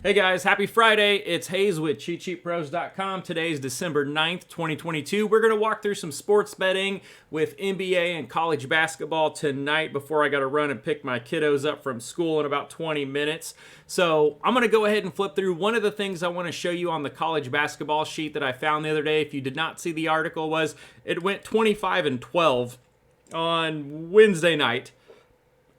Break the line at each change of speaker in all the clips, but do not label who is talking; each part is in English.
Hey guys, happy Friday. It's Hayes with CheatSheetPros.com. Today is December 9th, 2022. We're going to walk through some sports betting with NBA and college basketball tonight before I got to run and pick my kiddos up from school in about 20 minutes. So I'm going to go ahead and flip through. One of the things I want to show you on the college basketball sheet that I found the other day, if you did not see the article, was it went 25-12 on Wednesday night.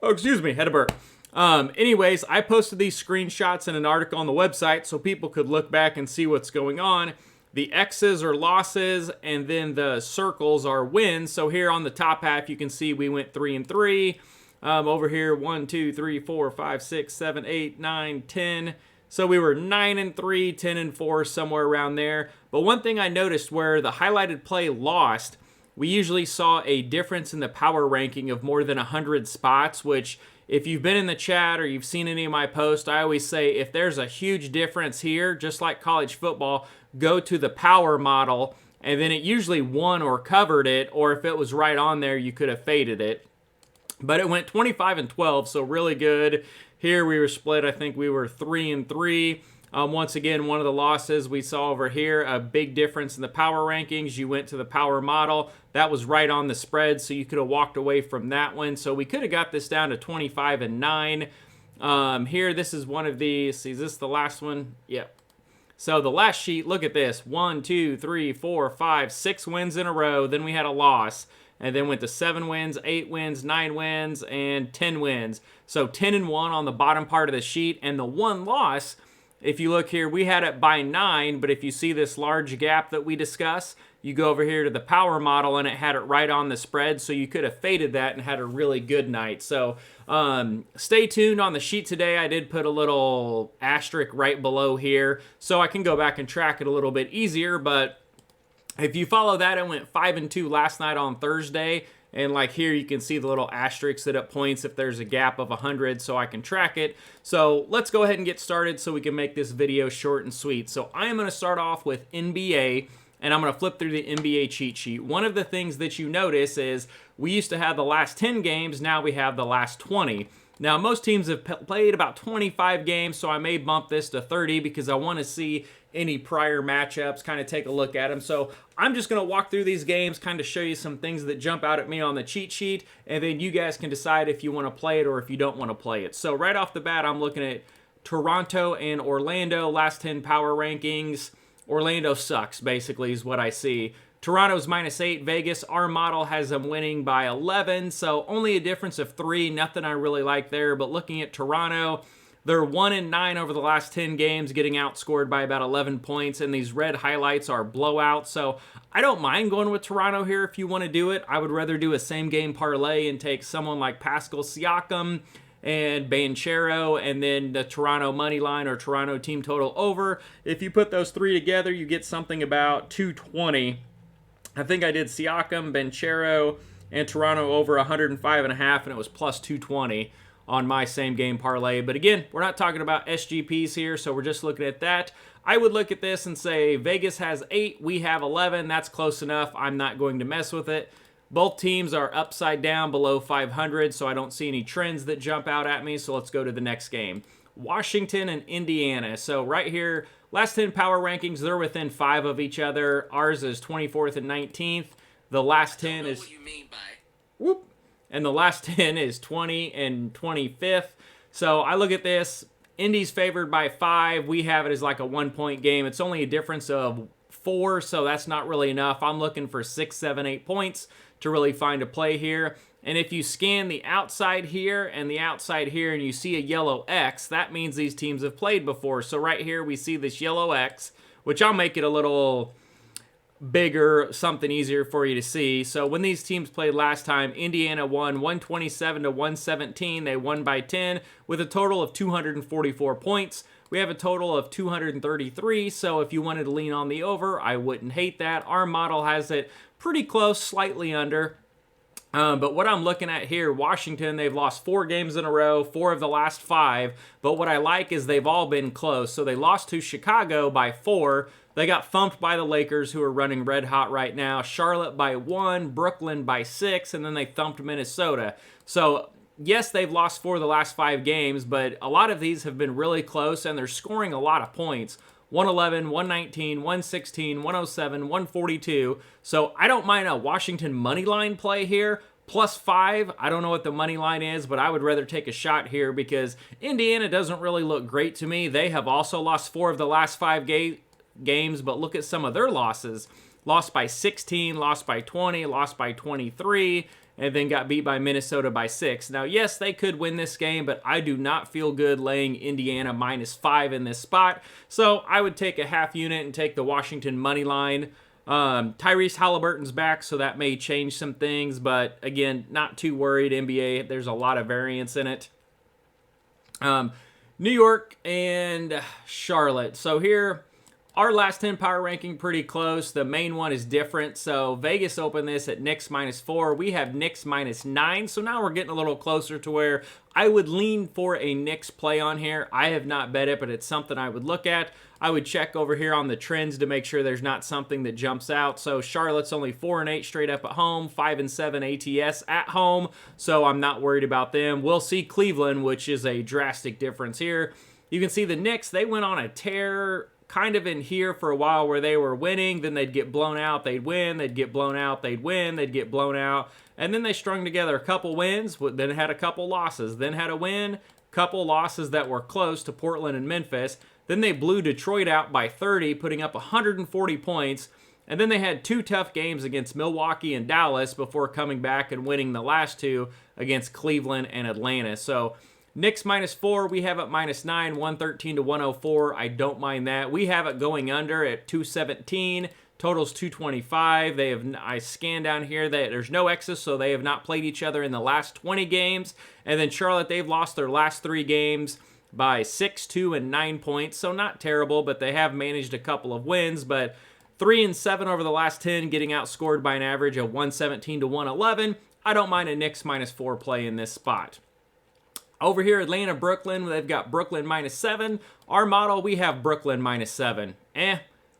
Oh, excuse me, had a burp. Anyways, I posted these screenshots in an article on the website so people could look back and see what's going on. The X's are losses, and then the circles are wins. So here on the top half, you can see we went 3-3. Over here, 1, 2, 3, 4, 5, 6, 7, 8, 9, 10. So we were 9-3, 10-4, somewhere around there. But one thing I noticed where the highlighted play lost, we usually saw a difference in the power ranking of more than 100 spots, which if you've been in the chat or you've seen any of my posts, I always say if there's a huge difference here, just like college football, go to the power model, and then it usually won or covered it, or if it was right on there, you could have faded it. But it went 25-12, so really good. Here we were split. I think we were 3-3. Once again, one of the losses we saw over here, a big difference in the power rankings. You went to the power model. That was right on the spread, so you could have walked away from that one. So we could have got this down to 25-9. Here, this is one of these. See, is this the last one? Yep. So the last sheet, look at this. 1, 2, 3, 4, 5, 6 wins in a row. Then we had a loss. And then went to 7 wins, 8 wins, 9 wins, and 10 wins. So 10-1 on the bottom part of the sheet. And the one loss, if you look here, we had it by 9, but if you see this large gap that we discuss, you go over here to the power model and it had it right on the spread, so you could have faded that and had a really good night. So stay tuned on the sheet today. I did put a little asterisk right below here, so I can go back and track it a little bit easier, but if you follow that, it went 5-2 last night on Thursday. And like here, you can see the little asterisk that it points if there's a gap of 100, so I can track it. So let's go ahead and get started so we can make this video short and sweet. So I am going to start off with NBA, and I'm going to flip through the NBA cheat sheet. One of the things that you notice is we used to have the last 10 games, now we have the last 20. Now, most teams have played about 25 games, so I may bump this to 30 because I want to see any prior matchups, kind of take a look at them. So I'm just going to walk through these games, kind of show you some things that jump out at me on the cheat sheet, and then you guys can decide if you want to play it or if you don't want to play it. So right off the bat, I'm looking at Toronto and Orlando, last 10 power rankings. Orlando sucks, basically, is what I see. Toronto's -8. Vegas, our model has them winning by 11, so only a difference of 3. Nothing I really like there, but looking at Toronto, they're 1-9 over the last 10 games, getting outscored by about 11 points, and these red highlights are blowouts, so I don't mind going with Toronto here if you want to do it. I would rather do a same-game parlay and take someone like Pascal Siakam and Banchero, and then the Toronto money line or Toronto team total over. If you put those three together, you get something about 220. I think I did Siakam, Banchero, and Toronto over 105.5, and it was plus 220 on my same game parlay. But again, we're not talking about SGPs here, so we're just looking at that. I would look at this and say Vegas has 8, we have 11. That's close enough. I'm not going to mess with it. Both teams are upside down below 500, so I don't see any trends that jump out at me. So let's go to the next game. Washington and Indiana. So right here, last 10 power rankings, they're within 5 of each other. Ours is 24th and 19th. The last 10 is...
What you mean by...
Whoop. And the last 10 is 20 and 25th. So I look at this. Indy's favored by 5. We have it as like a 1-point game. It's only a difference of 4, so that's not really enough. I'm looking for 6, 7, 8 points to really find a play here. And if you scan the outside here and the outside here and you see a yellow X, that means these teams have played before. So right here we see this yellow X, which I'll make it a little bigger, something easier for you to see. So when these teams played last time, Indiana won 127-117. They won by 10 with a total of 244 points. We have a total of 233, so if you wanted to lean on the over, I wouldn't hate that. Our model has it pretty close, slightly under. But what I'm looking at here, Washington, they've lost 4 games in a row, 4 of the last 5. But what I like is they've all been close. So they lost to Chicago by 4. They got thumped by the Lakers, who are running red hot right now. Charlotte by 1, Brooklyn by 6, and then they thumped Minnesota. So yes, they've lost 4 of the last 5 games, but a lot of these have been really close, and they're scoring a lot of points. 111, 119, 116, 107, 142. So I don't mind a Washington money line play here. +5, I don't know what the money line is, but I would rather take a shot here because Indiana doesn't really look great to me. They have also lost 4 of the last 5 games, but look at some of their losses. Lost by 16, lost by 20, lost by 23, and then got beat by Minnesota by 6. Now, yes, they could win this game, but I do not feel good laying Indiana -5 in this spot. So I would take a half unit and take the Washington money line. Tyrese Halliburton's back, so that may change some things, but again, not too worried. NBA, there's a lot of variance in it. New York and Charlotte. So here, our last 10 power ranking pretty close. The main one is different. So Vegas opened this at Knicks -4. We have Knicks -9. So now we're getting a little closer to where I would lean for a Knicks play on here. I have not bet it, but it's something I would look at. I would check over here on the trends to make sure there's not something that jumps out. So Charlotte's only 4-8 straight up at home, 5-7 ATS at home. So I'm not worried about them. We'll see Cleveland, which is a drastic difference here. You can see the Knicks, they went on a tear kind of in here for a while where they were winning, then they'd get blown out, they'd win, they'd get blown out, they'd win, they'd get blown out, and then they strung together a couple wins, then had a couple losses, then had a win, couple losses that were close to Portland and Memphis, then they blew Detroit out by 30, putting up 140 points, and then they had 2 tough games against Milwaukee and Dallas before coming back and winning the last 2 against Cleveland and Atlanta. So Knicks -4, we have it -9, 113 to 104. I don't mind that. We have it going under at 217. Totals 225. I scanned down here that there's no X's, so they have not played each other in the last 20 games. And then Charlotte, they've lost their last 3 games by 6, 2, and 9 points. So not terrible, but they have managed a couple of wins. But 3-7 over the last 10, getting outscored by an average of 117 to 111. I don't mind a Knicks -4 play in this spot. Over here, Atlanta, Brooklyn, they've got Brooklyn -7. Our model, we have Brooklyn -7.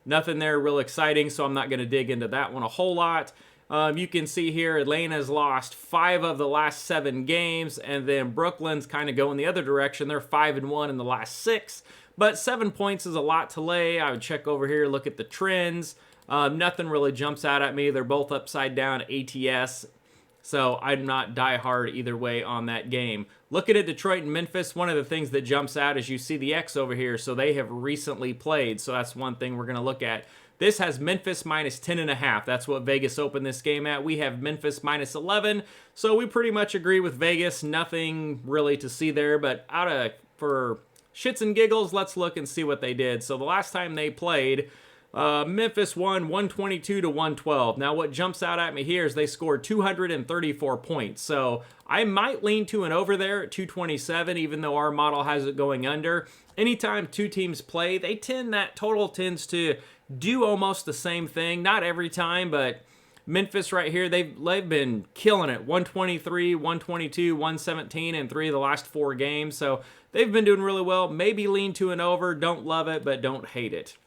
Nothing there real exciting, so I'm not going to dig into that one a whole lot. You can see here, Atlanta's lost 5 of the last 7 games, and then Brooklyn's kind of going the other direction. They're 5-1 in the last 6, but 7 points is a lot to lay. I would check over here, look at the trends. Nothing really jumps out at me. They're both upside down ATS. So I'm not diehard either way on that game. Looking at Detroit and Memphis, one of the things that jumps out is you see the X over here. So they have recently played. So that's one thing we're going to look at. This has Memphis -10.5. That's what Vegas opened this game at. We have Memphis -11. So we pretty much agree with Vegas. Nothing really to see there. But for shits and giggles, let's look and see what they did. So the last time they played, Memphis won 122 to 112. Now, what jumps out at me here is they scored 234 points. So I might lean to an over there at 227, even though our model has it going under. Anytime 2 teams play, that total tends to do almost the same thing. Not every time, but Memphis right here, they've been killing it. 123, 122, 117 in 3 of the last 4 games. So they've been doing really well. Maybe lean to an over. Don't love it, but don't hate it.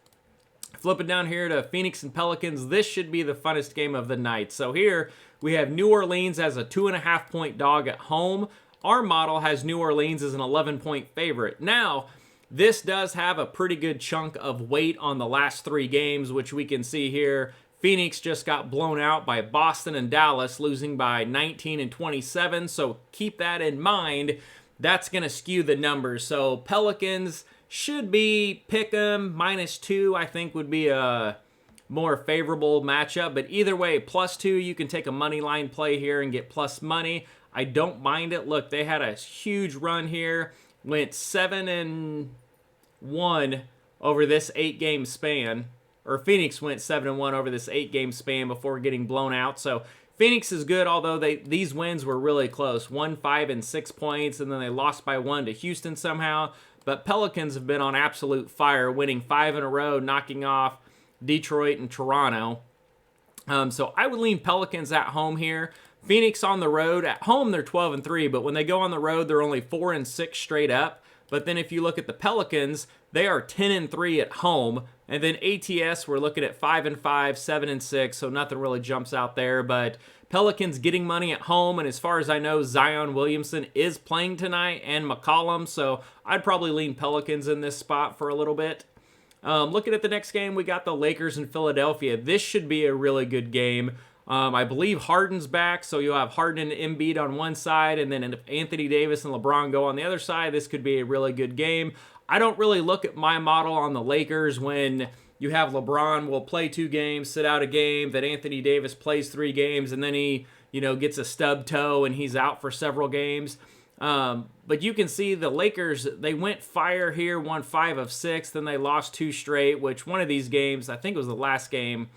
Flipping down here to Phoenix and Pelicans, this should be the funnest game of the night. So here we have New Orleans as a 2.5-point dog at home. Our model has New Orleans as an 11-point favorite. Now, this does have a pretty good chunk of weight on the last 3 games, which we can see here. Phoenix just got blown out by Boston and Dallas, losing by 19 and 27. So keep that in mind. That's going to skew the numbers. So Pelicans should be pick 'em -2, I think would be a more favorable matchup. But either way, +2, you can take a money line play here and get plus money. I don't mind it. Look, they had a huge run here. Went 7-1 over this 8-game span. Or Phoenix went 7-1 over this 8-game span before getting blown out. So Phoenix is good, although these wins were really close. 1, 5, and 6 points, and then they lost by 1 to Houston somehow. But Pelicans have been on absolute fire, winning 5 in a row, knocking off Detroit and Toronto. So I would lean Pelicans at home here. Phoenix on the road. At home, they're 12-3, but when they go on the road, they're only 4-6 straight up. But then if you look at the Pelicans, they are 10-3 at home. And then ATS, we're looking at 5-5, 7-6, so nothing really jumps out there. But Pelicans getting money at home, and as far as I know, Zion Williamson is playing tonight, and McCollum, so I'd probably lean Pelicans in this spot for a little bit. Looking at the next game, we got the Lakers in Philadelphia. This should be a really good game. I believe Harden's back, so you'll have Harden and Embiid on one side, and then if Anthony Davis and LeBron go on the other side, this could be a really good game. I don't really look at my model on the Lakers when you have LeBron will play 2 games, sit out a game, then Anthony Davis plays 3 games, and then he, gets a stub toe and he's out for several games. But you can see the Lakers, they went fire here, won 5 of 6, then they lost 2 straight, which one of these games, I think it was the last game,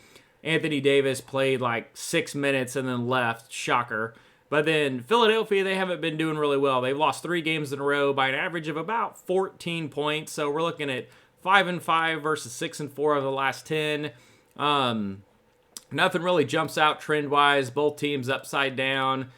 Anthony Davis played like 6 minutes and then left. Shocker. But then Philadelphia, they haven't been doing really well. They've lost 3 games in a row by an average of about 14 points. So we're looking at 5-5 versus 6-4 of the last 10. Nothing really jumps out trend-wise. Both teams upside down.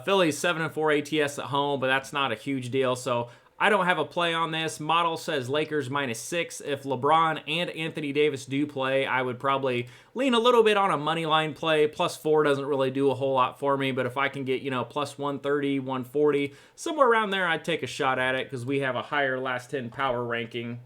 Philly's 7-4 ATS at home, but that's not a huge deal. So I don't have a play on this. Model says Lakers -6. If LeBron and Anthony Davis do play, I would probably lean a little bit on a money line play. +4 doesn't really do a whole lot for me, but if I can get, +130, 140, somewhere around there, I'd take a shot at it because we have a higher last 10 power ranking.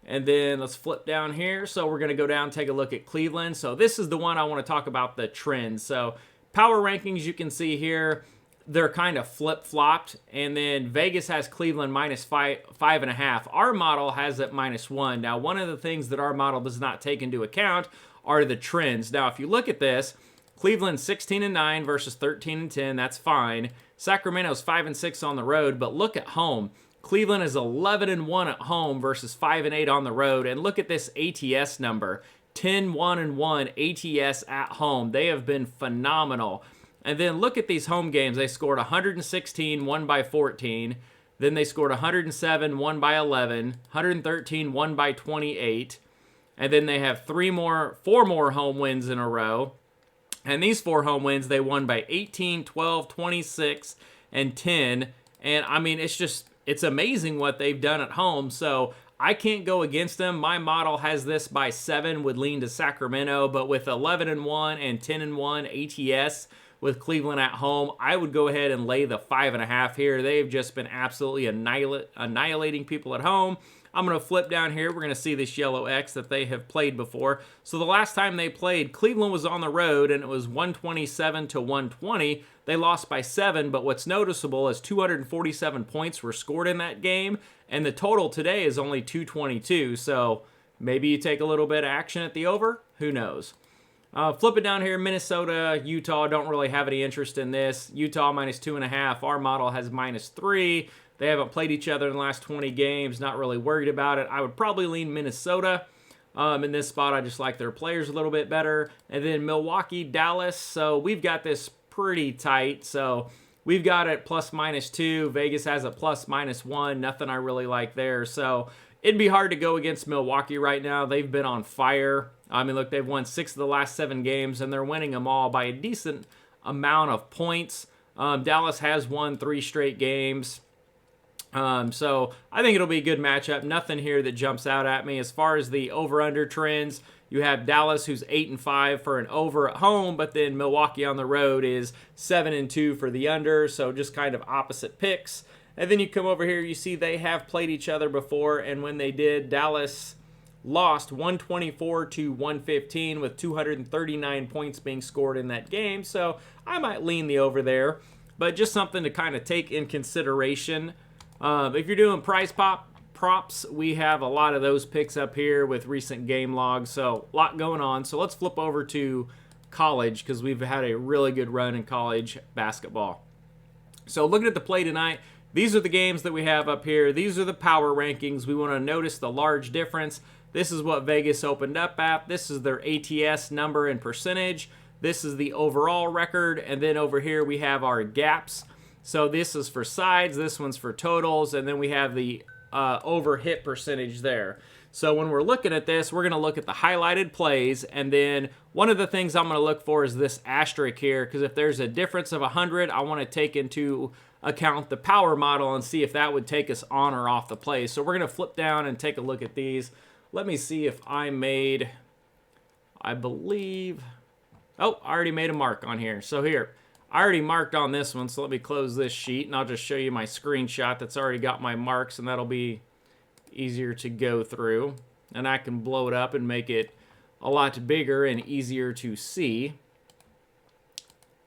And then let's flip down here. So we're going to go down and take a look at Cleveland. So this is the one I want to talk about, the trends. So power rankings, you can see here, they're kind of flip-flopped, and then Vegas has Cleveland -5.5. Our model has it -1. Now, one of the things that our model does not take into account are the trends. Now, if you look at this, Cleveland 16-9 versus 13-10. That's fine. Sacramento's 5-6 on the road, but look at home. Cleveland is 11-1 at home versus 5-8 on the road, and look at this ATS number, 10-1-1 ATS at home. They have been phenomenal. And then look at these home games. They scored 116, won by 14. Then they scored 107, won by 11. 113, won by 28. And then they have 4 more home wins in a row. And these 4 home wins, they won by 18, 12, 26, and 10. And I mean, it's amazing what they've done at home. So I can't go against them. My model has this by 7, would lean to Sacramento. But with 11-1 and 10-1 ATS, with Cleveland at home, I would go ahead and lay the 5.5 here. They've just been absolutely annihilating people at home. I'm going to flip down here. We're going to see this yellow X that they have played before. So the last time they played, Cleveland was on the road, and it was 127-120. They lost by 7, but what's noticeable is 247 points were scored in that game, and the total today is only 222. So maybe you take a little bit of action at the over. Who knows? Flip it down here, Minnesota, Utah, don't really have any interest in this. Utah -2.5. Our model has -3. They haven't played each other in the last 20 games. Not really worried about it. I would probably lean Minnesota. In this spot, I just like their players a little bit better. And then Milwaukee, Dallas. So we've got this pretty tight. So we've got it +-2. Vegas has it +-1. Nothing I really like there. So it'd be hard to go against Milwaukee right now. They've been on fire. I mean, look, they've won 6 of the last 7 games, and they're winning them all by a decent amount of points. Dallas has won 3 straight games. So I think it'll be a good matchup. Nothing here that jumps out at me. As far as the over-under trends, you have Dallas, who's 8-5 for an over at home, but then Milwaukee on the road is 7-2 for the under, so just kind of opposite picks. And then you come over here, you see they have played each other before, and when they did, Dallas lost 124-115 with 239 points being scored in that game. So I might lean the over there, but just something to kind of take in consideration. If you're doing price props, we have a lot of those picks up here with recent game logs. So a lot going on. So let's flip over to college because we've had a really good run in college basketball. So looking at the play tonight, these are the games that we have up here. These are the power rankings. We want to notice the large difference. This is what Vegas opened up at. This is their ATS number and percentage. This is the overall record. And then over here we have our gaps. So this is for sides. This one's for totals. And then we have the over hit percentage there. So when we're looking at this, we're going to look at the highlighted plays. And then one of the things I'm going to look for is this asterisk here. Because if there's a difference of 100, I want to take into account the power model and see if that would take us on or off the play. So we're going to flip down and take a look at these. Let me see if I believe Oh, I already made a mark on here. So here, I already marked on this one, so let me close this sheet, and I'll just show you my screenshot that's already got my marks, and that'll be easier to go through. And I can blow it up and make it a lot bigger and easier to see.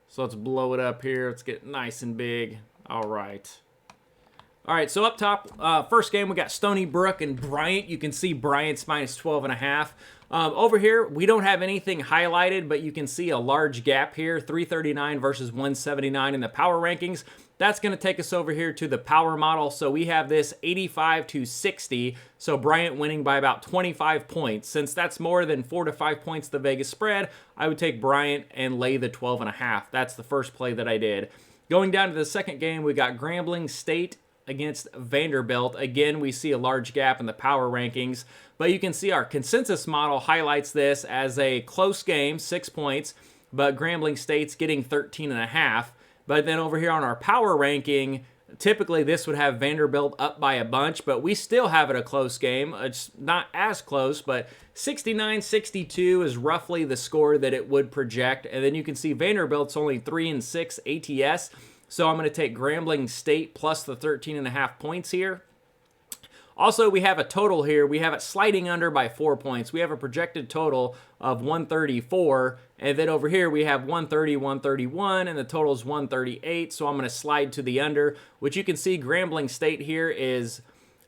So let's blow it up here. Let's get nice and big. All right. All right, so up top, first game, we got Stony Brook and Bryant. You can see Bryant's minus 12.5. Over here, we don't have anything highlighted, but you can see a large gap here, 339 versus 179 in the power rankings. That's going to take us over here to the power model. So we have this 85 to 60. So Bryant winning by about 25 points. Since that's more than 4 to 5 points the Vegas spread, I would take Bryant and lay the 12.5. That's the first play that I did. Going down to the second game, we got Grambling State against Vanderbilt. Again, we see a large gap in the power rankings, but you can see our consensus model highlights this as a close game, 6 points, but Grambling State's getting 13.5. But then over here on our power ranking, typically this would have Vanderbilt up by a bunch, but we still have it a close game. It's not as close, but 69-62 is roughly the score that it would project. And then you can see Vanderbilt's only 3-6 ATS. So I'm going to take Grambling State plus the 13.5 points here. Also, we have a total here. We have it sliding under by 4 points. We have a projected total of 134. And then over here, we have 130, 131, and the total is 138. So I'm going to slide to the under, which you can see Grambling State here is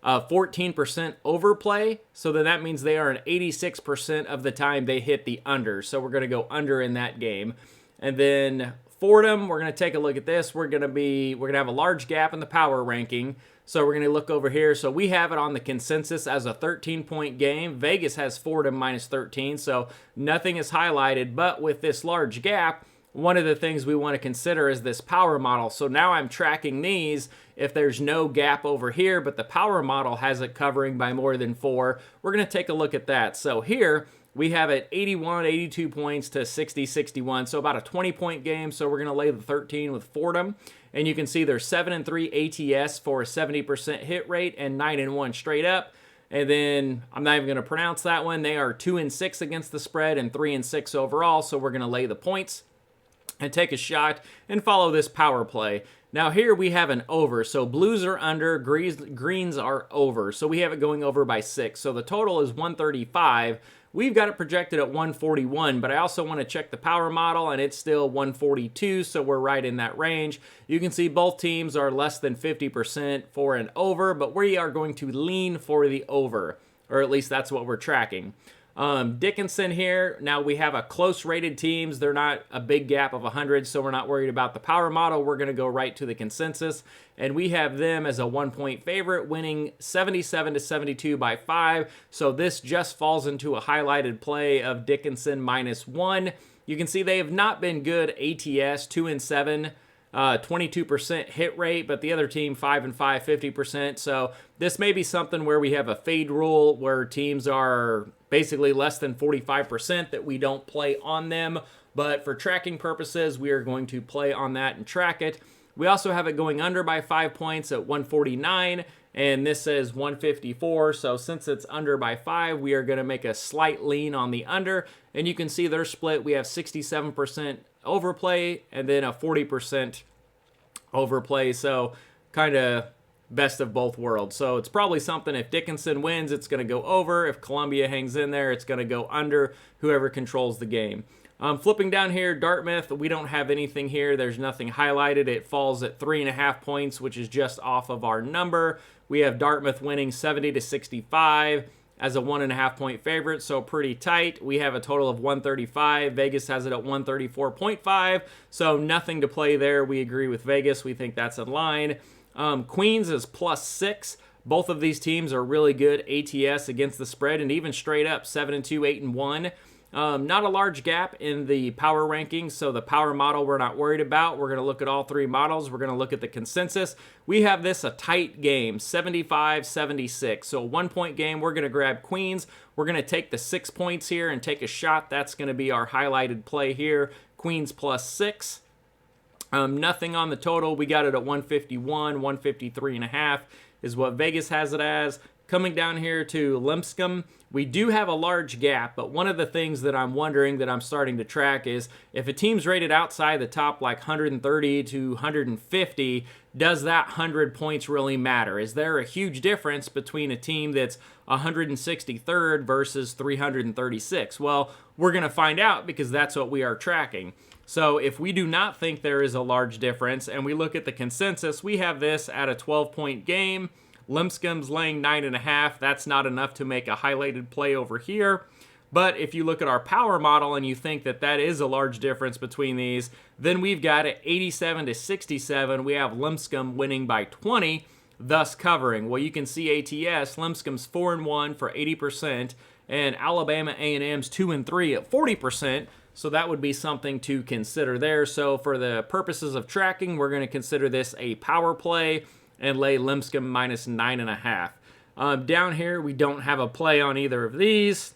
14% overplay. So then that means they are an 86% of the time they hit the under. So we're going to go under in that game. And then Fordham, we're going to take a look at this. We're going to have a large gap in the power ranking. So we're going to look over here. So we have it on the consensus as a 13-point game. Vegas has Fordham minus 13, so nothing is highlighted. But with this large gap, one of the things we want to consider is this power model. So now I'm tracking these if there's no gap over here, but the power model has it covering by more than 4. We're going to take a look at that. So here, we have it 81, 82 points to 60, 61. So about a 20-point game. So we're going to lay the 13 with Fordham. And you can see they're 7-3 ATS for a 70% hit rate and 9-1 straight up. And then I'm not even going to pronounce that one. They are 2-6 against the spread and 3-6 overall. So we're going to lay the points and take a shot and follow this power play. Now here we have an over. So blues are under, greens are over. So we have it going over by 6. So the total is 135. We've got it projected at 141, but I also want to check the power model, and it's still 142, so we're right in that range. You can see both teams are less than 50% for an over, but we are going to lean for the over, or at least that's what we're tracking. Dickinson here, now we have a close rated teams. They're not a big gap of 100, so we're not worried about the power model. We're going to go right to the consensus, and we have them as a 1-point favorite, winning 77-72 by 5. So this just falls into a highlighted play of Dickinson minus 1. You can see they have not been good ATS, 2-7. 22% hit rate, but the other team 5-5, 50%. So this may be something where we have a fade rule where teams are basically less than 45% that we don't play on them. But for tracking purposes, we are going to play on that and track it. We also have it going under by 5 points at 149, and this says 154. So since it's under by 5, we are going to make a slight lean on the under. And you can see their split. We have 67% overplay and then a 40% overplay. So kind of best of both worlds. So it's probably something, if Dickinson wins, it's going to go over. If Columbia hangs in there, it's going to go under, whoever controls the game. Flipping down here, Dartmouth, we don't have anything here. There's nothing highlighted. It falls at 3.5 points, which is just off of our number. We have Dartmouth winning 70-65 as a 1.5-point favorite, so pretty tight. We have a total of 135. Vegas has it at 134.5, so nothing to play there. We agree with Vegas. We think that's in line. Queens is +6. Both of these teams are really good ATS against the spread, and even straight up 7-2, 8-1. Not a large gap in the power rankings, so the power model we're not worried about. We're going to look at all three models. We're going to look at the consensus. We have this a tight game, 75-76. So a 1-point game. We're going to grab Queens. We're going to take the 6 points here and take a shot. That's going to be our highlighted play here. Queens +6. Nothing on the total. We got it at 151, 153.5 is what Vegas has it as. Coming down here to Lipscomb, we do have a large gap, but one of the things that I'm wondering that I'm starting to track is if a team's rated outside the top like 130 to 150, does that 100 points really matter? Is there a huge difference between a team that's 163rd versus 336? Well, we're going to find out because that's what we are tracking. So if we do not think there is a large difference and we look at the consensus, we have this at a 12-point game. Lipscomb's laying 9.5. That's not enough to make a highlighted play over here. But if you look at our power model and you think that that is a large difference between these, then we've got it 87 to 67. We have Lipscomb winning by 20, thus covering. Well, you can see ATS, Lipscomb's 4-1 for 80%, and Alabama A&M's 2-3 at 40%. So that would be something to consider there. So for the purposes of tracking, we're going to consider this a power play and lay Lipscomb minus 9.5. Down here, we don't have a play on either of these.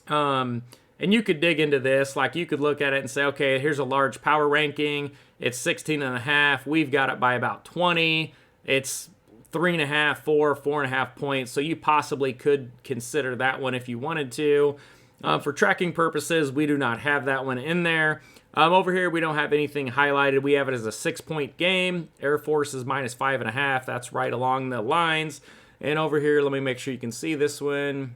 And you could dig into this. Like you could look at it and say, okay, here's a large power ranking. It's 16.5. We've got it by about 20. It's 3.5, 4.5 points. So you possibly could consider that one if you wanted to. For tracking purposes, we do not have that one in there. Over here, we don't have anything highlighted. We have it as a 6-point game. Air Force is minus 5.5. That's right along the lines. And over here, let me make sure you can see this one.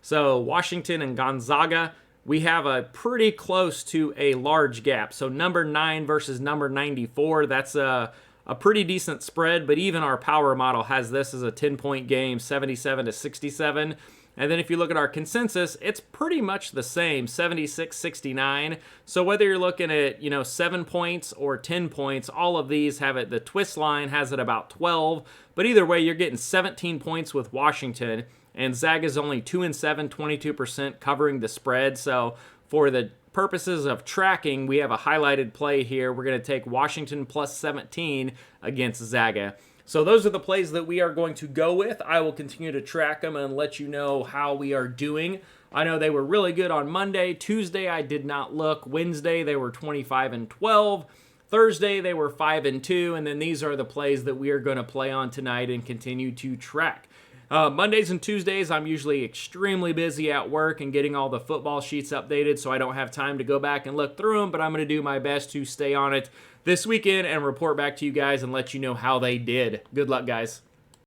So Washington and Gonzaga, we have a pretty close to a large gap. So number 9 versus number 94, that's a pretty decent spread. But even our power model has this as a 10-point game, 77 to 67. And then if you look at our consensus, it's pretty much the same, 76-69. So whether you're looking at, 7 points or 10 points, all of these have it. The twist line has it about 12. But either way, you're getting 17 points with Washington. And Zaga's only 2-7, 22% covering the spread. So for the purposes of tracking, we have a highlighted play here. We're going to take Washington plus 17 against Zaga. So those are the plays that we are going to go with. I will continue to track them and let you know how we are doing. I know they were really good on Monday. Tuesday, I did not look. Wednesday, they were 25-12. Thursday, they were 5-2. And then these are the plays that we are going to play on tonight and continue to track. Mondays and Tuesdays, I'm usually extremely busy at work and getting all the football sheets updated, so I don't have time to go back and look through them, but I'm going to do my best to stay on it this weekend and report back to you guys and let you know how they did. Good luck, guys.